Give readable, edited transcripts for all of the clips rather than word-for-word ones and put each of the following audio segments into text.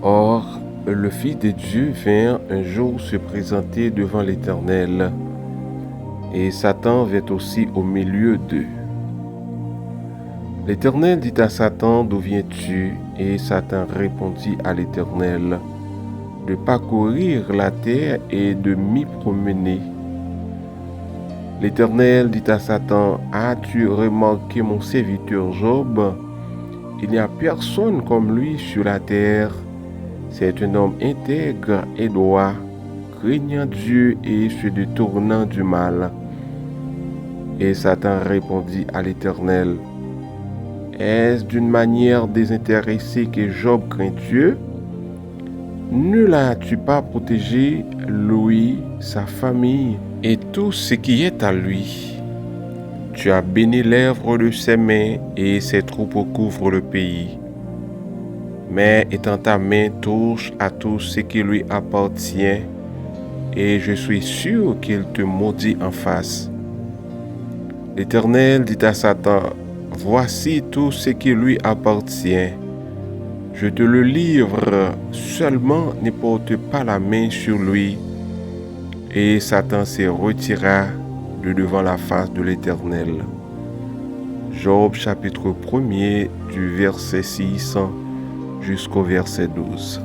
Or, le Fils de Dieu vint un jour se présenter devant l'Éternel, et Satan vint aussi au milieu d'eux. L'Éternel dit à Satan, d'où viens-tu? Et Satan répondit à l'Éternel, de parcourir la terre et de m'y promener. L'Éternel dit à Satan, as-tu remarqué mon serviteur Job? Il n'y a personne comme lui sur la terre. C'est un homme intègre et droit, craignant Dieu et se détournant du mal. Et Satan répondit à l'Éternel, est-ce d'une manière désintéressée que Job craint Dieu? Ne l'as-tu pas protégé, lui, sa famille et tout ce qui est à lui? Tu as béni l'œuvre de ses mains et ses troupeaux couvrent le pays. Mais étant ta main touche à tout ce qui lui appartient, et je suis sûr qu'il te maudit en face. L'Éternel dit à Satan, voici tout ce qui lui appartient. Je te le livre, seulement ne porte pas la main sur lui. Et Satan se retira de devant la face de l'Éternel. Job chapitre 1er du verset 6 jusqu'au verset 12.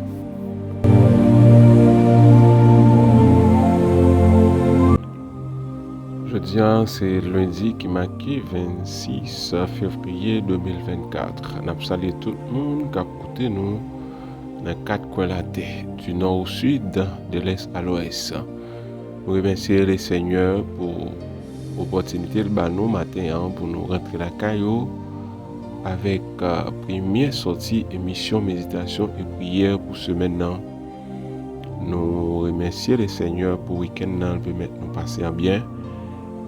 Jeudi, c'est lundi qui marque 26 février 2024. Nous saluons tout le monde qui a écouté nous dans 4 coins de la terre, du nord au sud, de l'est à l'ouest. Nous remercions les seigneurs pour l'opportunité de nous matin pour nous rentrer la caillou avec première sortie émission méditation et prière pour ce maintenant. Nous remercions les seigneurs pour le week-end, il permet nous passer en bien.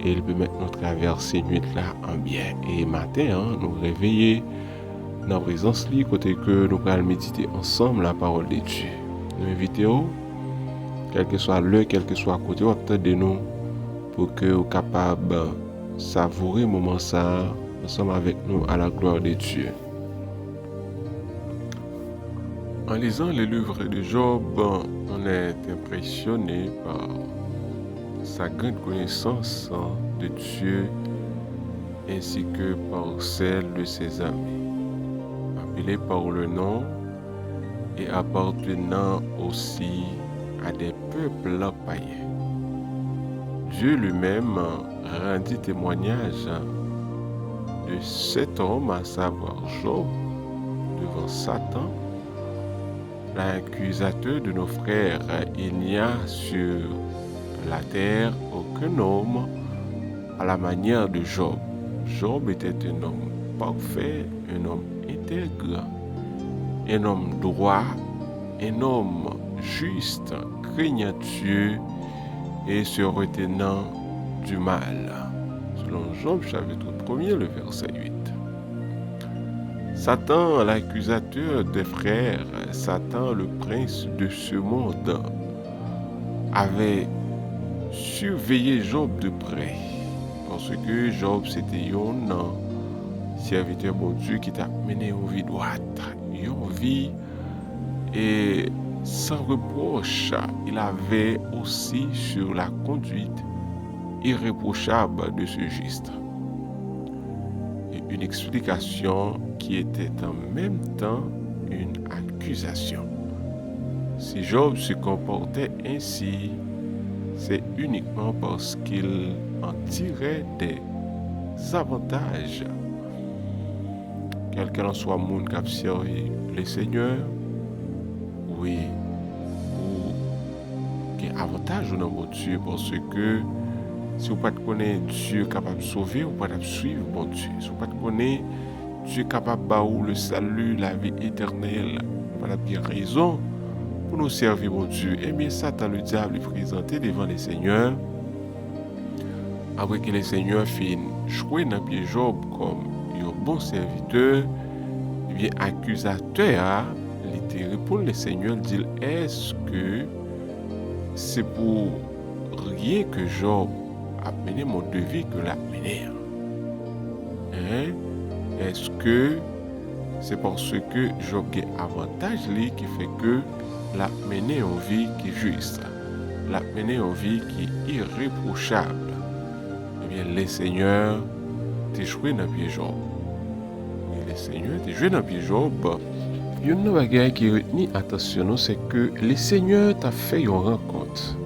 Et il peut mettre nous traverser nuit là en bien. Et matin, nous réveiller dans la présence li, côté que nous allons méditer ensemble la parole de Dieu. Nous invitons, quel que soit l'heure, quel que soit côté, de nous, pour que vous capable de savourer le moment ça, ensemble avec nous à la gloire de Dieu. En lisant les livres de Job, on est impressionné par sa grande connaissance de Dieu ainsi que par celle de ses amis, appelés par le nom et appartenant aussi à des peuples païens. Dieu lui-même rendit témoignage de cet homme, à savoir Job, devant Satan, l'accusateur de nos frères. Il n'y a sur la terre aucun homme à la manière de Job. Job était un homme parfait, un homme intègre, un homme droit, un homme juste, craignant Dieu et se retenant du mal. Selon Job chapitre 1er, le verset 8. Satan, l'accusateur des frères, Satan, le prince de ce monde, avait surveiller Job de près, parce que Job c'était un serviteur bon Dieu qui t'a mené une vie droite, une vie et sans reproche. Il avait aussi sur la conduite irréprochable de ce juste, et une explication qui était en même temps une accusation. Si Job se comportait ainsi, c'est uniquement parce qu'il en tirait des avantages. Quel qu'en soit le monde qui a servi le Seigneur, oui, ou un avantage dans mon Dieu parce que si vous ne connaissez pas Dieu capable de sauver, vous ne pouvez pas suivre mon Dieu. Si vous ne connaissez pas Dieu capable de baou le salut, la vie éternelle, vous n'avez pas bien raison pour nous servir mon Dieu. Eh bien, Satan, le diable, est présenté devant les seigneurs. Après que les seigneurs finissent jouer dans pied Job comme un bon serviteur, eh bien, accusateur, il répond les seigneurs, dit, est-ce que c'est pour rien que Job a mené mon devis que l'a mené? Hein? Est-ce que c'est parce que Job a avantage qui fait que l'a mené en vie qui est juste, l'a mené en vie qui est irréprochable? Eh bien, les seigneurs t'es joué dans pied Job. Et les seigneurs t'es joué dans pied Job. Il y a une bagaille qui retient attention, c'est que les seigneurs t'a fait une rencontre.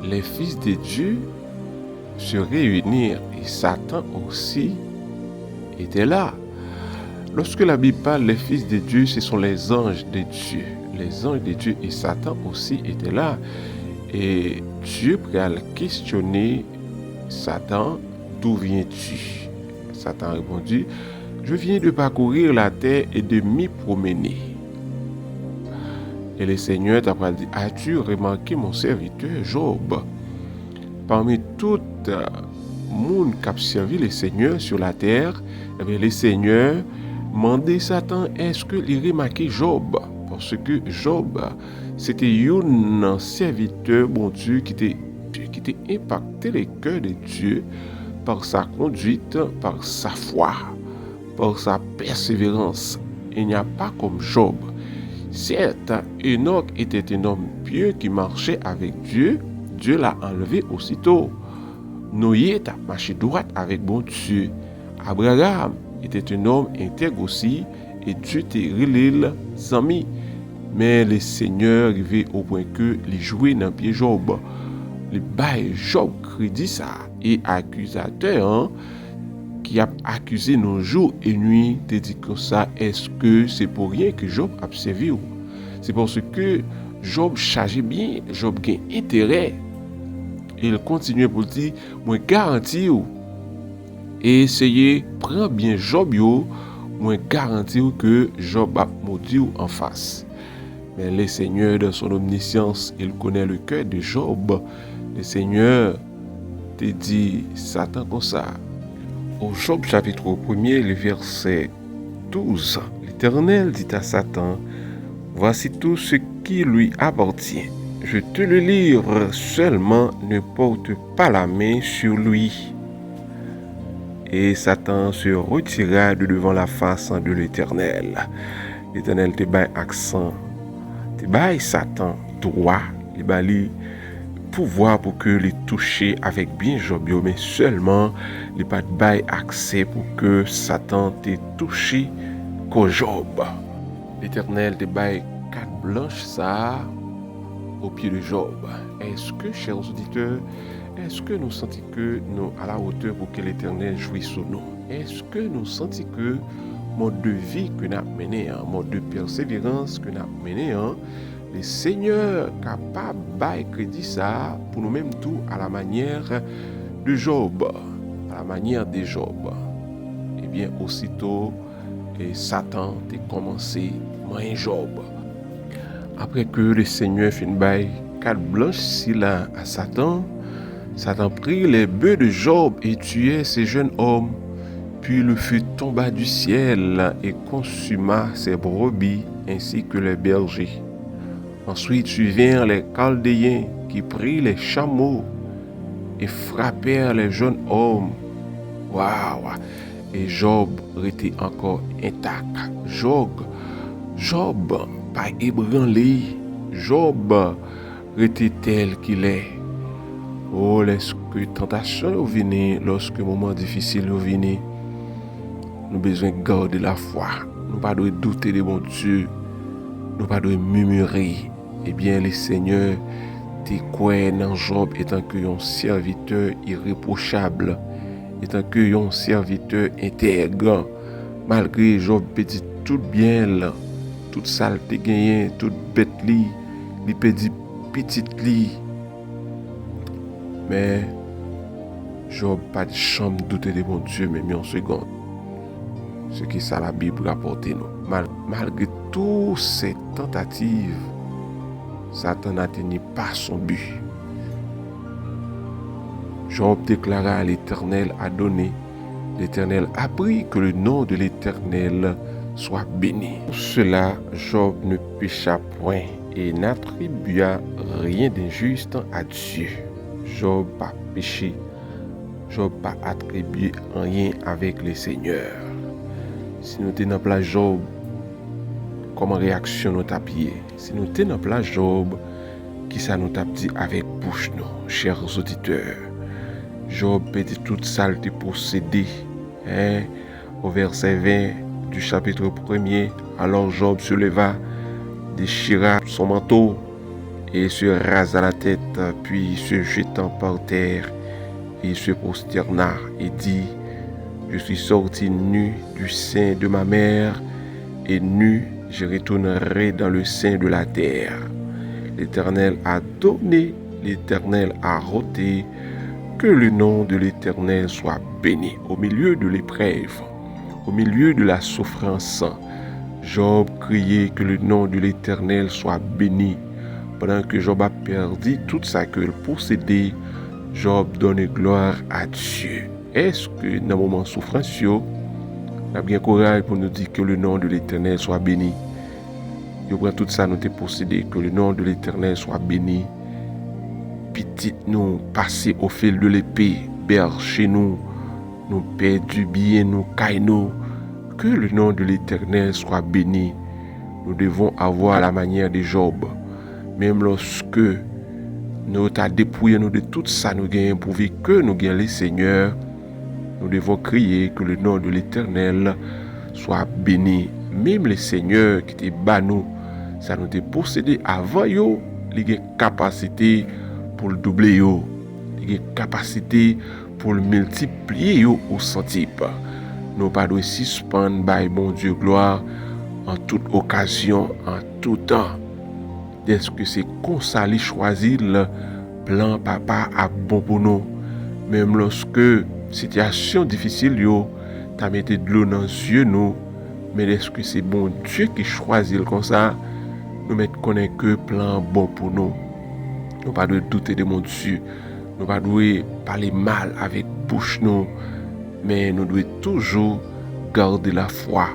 Les fils de Dieu se réunirent et Satan aussi était là. Lorsque la Bible parle les fils de Dieu, ce sont les anges de Dieu. Les anges de Dieu et Satan aussi étaient là. Et Dieu a questionné Satan, d'où viens-tu? Satan a répondu, je viens de parcourir la terre et de m'y promener. Et le Seigneur t'a dit, as-tu remarqué mon serviteur Job? Parmi tout le monde qui a servi le Seigneur sur la terre, eh bien, le Seigneur demandait Satan, est-ce qu'il remarqué Job? Parce que Job, c'était un serviteur, bon Dieu, qui était impacté le cœur de Dieu par sa conduite, par sa foi, par sa persévérance. Il n'y a pas comme Job. Certes, Enoch était un homme pieux qui marchait avec Dieu. Dieu l'a enlevé aussitôt. Noé a marché droit avec bon Dieu. Abraham était un homme intègre aussi et Dieu t'a relé amis. Mais le Seigneur arrivé au point que les jouait dans pied Job. Le bail Job crédit ça et accusateur qui a accusé nos jours et nuits te dit comme ça, est-ce que c'est pour rien que Job a servi? C'est parce que Job chargeait bien, Job gagne intérêt. Il continue pour dire, moi garantis et essayez prendre bien Job yo, moi garantis que Job a maudit en face. Mais le Seigneur de son omniscience, il connaît le cœur de Job. Le Seigneur te dit Satan comme ça. Au Job chapitre 1er, le verset 12, l'Éternel dit à Satan, voici tout ce qui lui appartient. Je te le livre, seulement ne porte pas la main sur lui. Et Satan se retira de devant la face de l'Éternel. L'Éternel te baille accent, te baille Satan droit, te baille pouvoir pour que les toucher avec bien Job, mais seulement les pas de bail accès pour que Satan te touché qu'au Job. L'Éternel te baille quatre blanches ça au pied de Job. Est-ce que, chers auditeurs, est-ce que nous sentons que nous à la hauteur pour que l'Éternel jouisse sur nous? Est-ce que nous sentons que mode de vie que nous avons mené, mode de persévérance que nous avons mené, le Seigneur capable de crédit ça pour nous-mêmes tout à la manière de Job, à la manière de Job. Eh bien, aussitôt, Satan a commencé à Job. Après que le Seigneur fit une baille quatre blanches à Satan, Satan prit les bœufs de Job et tuait ces jeunes hommes. Puis le feu tomba du ciel et consuma ses brebis ainsi que les bergers. Ensuite suivirent les Chaldéens qui prirent les chameaux et frappèrent les jeunes hommes. Waouh! Et Job était encore intact. Job pas ébranlé. Job était tel qu'il est. Oh, lorsque tentation vient, lorsque moment difficile vient, nous avons besoin de garder la foi. Nous ne devons pas douter de bon Dieu. Nous ne devons pas murmurer. Eh bien, le Seigneur te croit dans Job étant que un serviteur irréprochable, étant que un serviteur intègre. Malgré Job petit tout bien, toute saleté gagné, toute bête li perdit petite li. Mais Job pas de chambre douter de mon Dieu, même en seconde. Ce qui ça la Bible rapporte nous. Malgré toutes ces tentatives, Satan n'atteignit pas son but. Job déclara à l'Éternel a donné, l'Éternel a pris, que le nom de l'Éternel soit béni. Pour cela, Job ne pécha point et n'attribua rien d'injuste à Dieu. Job pas péché, Job pas attribué rien avec le Seigneur. Si nous sommes dans place Job, comment réaction nous tapier? Si nous sommes dans place Job, qui ça nous tape dit avec bouche nous, chers auditeurs? Job était toute saleté possédée. Au verset 20 du chapitre 1er, alors Job se leva, déchira son manteau et se rasa la tête, puis se jetant par terre, il se prosterna et dit: je suis sorti nu du sein de ma mère, et nu je retournerai dans le sein de la terre. L'Éternel a donné, l'Éternel a ôté, que le nom de l'Éternel soit béni. Au milieu de l'épreuve, au milieu de la souffrance, Job criait que le nom de l'Éternel soit béni. Pendant que Job a perdu tout ça qu'il possédait, Job donne gloire à Dieu. Est-ce que dans le moment de souffrance, on a bien courage pour nous dire que le nom de l'Éternel soit béni? Yo prend tout ça nous te posséder, que le nom de l'Éternel soit béni. Petit nous passer au fil de l'épée, berger nous perdu bien nous caille nous. Que le nom de l'Éternel soit béni. Nous devons avoir la manière de Job. Même lorsque nous t'as dépouillé nous de tout ça nous gagnons pour vivre que nous gagnons les seigneurs, nous devons crier que le nom de l'Éternel soit béni. Même les seigneurs qui étaient bas nous, ça nous était possédé avant yo, les capacité pour le doubler yo, les capacité pour le multiplier yo au centuple. Nous pas de suspendre by bon Dieu gloire en toute occasion, en tout temps. Est-ce que c'est comme ça qu'il choisit le plan papa à bon pour nous? Même lorsque situation difficile yo, t'as mis de l'eau dans les yeux nous, mais est-ce que c'est bon Dieu qui choisit comme ça? Nous ne connaissons que plan bon pour nous. Nous pas de douter de mon Dieu. Nous pas de parler mal avec bouche nous, mais nous devons toujours garder la foi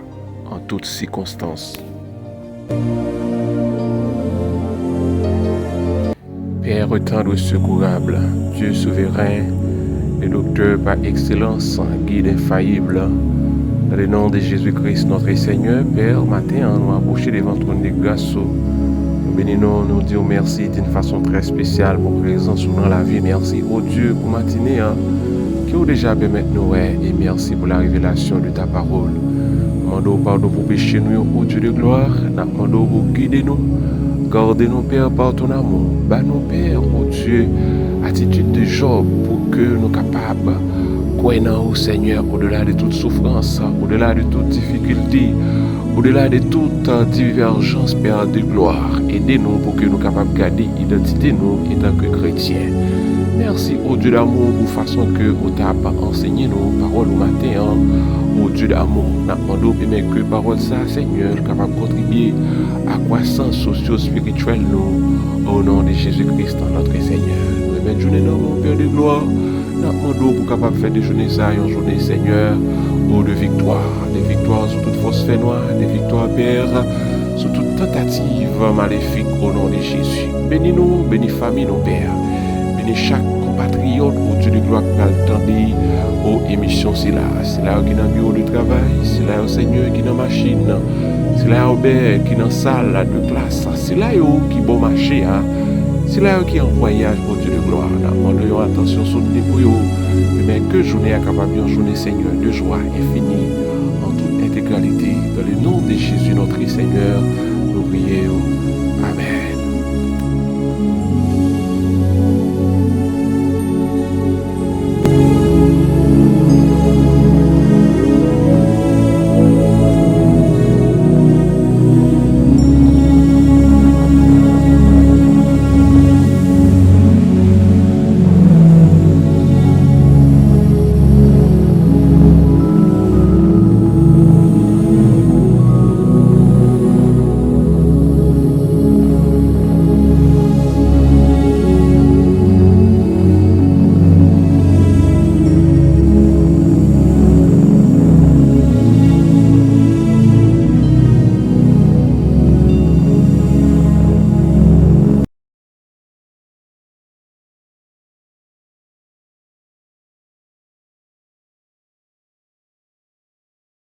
en toutes circonstances. Père tendre et secourable, Dieu souverain, le docteur par excellence, guide infaillible, dans le nom de Jésus-Christ notre Seigneur, Père, matin, nous approchons devant ton trône de grâce. Nous bénissons, nous disons merci d'une façon très spéciale pour présence dans la vie. Merci, oh Dieu, pour matinée, qui a déjà permis nous, et merci pour la révélation de ta parole. Nous demandons pardon pour pécher nous, oh Dieu de gloire. Nous demandons pour guider nous. Gardez nos Père par ton amour. Bas nos Père, oh Dieu, attitude de Job pour que nous capables de croire au Seigneur au-delà de toute souffrance, au-delà de toute difficulté, au-delà de toute divergence, Père de gloire. Aidez-nous pour que nous capables de garder l'identité nous en tant que chrétiens. Merci, ô Dieu d'amour, pour façon que vous t'avez enseigné nos paroles au matin, ô Dieu d'amour. Nous demandons que parole ça, Seigneur, capable de contribuer à la croissance socio-spirituelle nous, au nom de Jésus-Christ, notre Seigneur. Nous remettons journée dans mon Père de gloire. Nous demandons pour capable de faire des journées ça, une journée, Seigneur, de victoire. Des victoires sur toute fausse fait noire, des victoires, Père, sur toute tentative maléfique au nom de Jésus. Bénis-nous, bénis famille, nos Pères. Chaque compatriote au Dieu de gloire qui a le temps aux émissions, c'est là qui est dans le bureau de travail, c'est là au Seigneur qui est dans la machine, c'est là au Père qui est dans la salle de classe, c'est là qui est bon marché, c'est là qui est en voyage au Dieu de gloire. Nous demandons attention soutenue pour eux, mais que journée est capable de journée, Seigneur, de joie infinie en toute intégralité, dans le nom de Jésus notre Seigneur.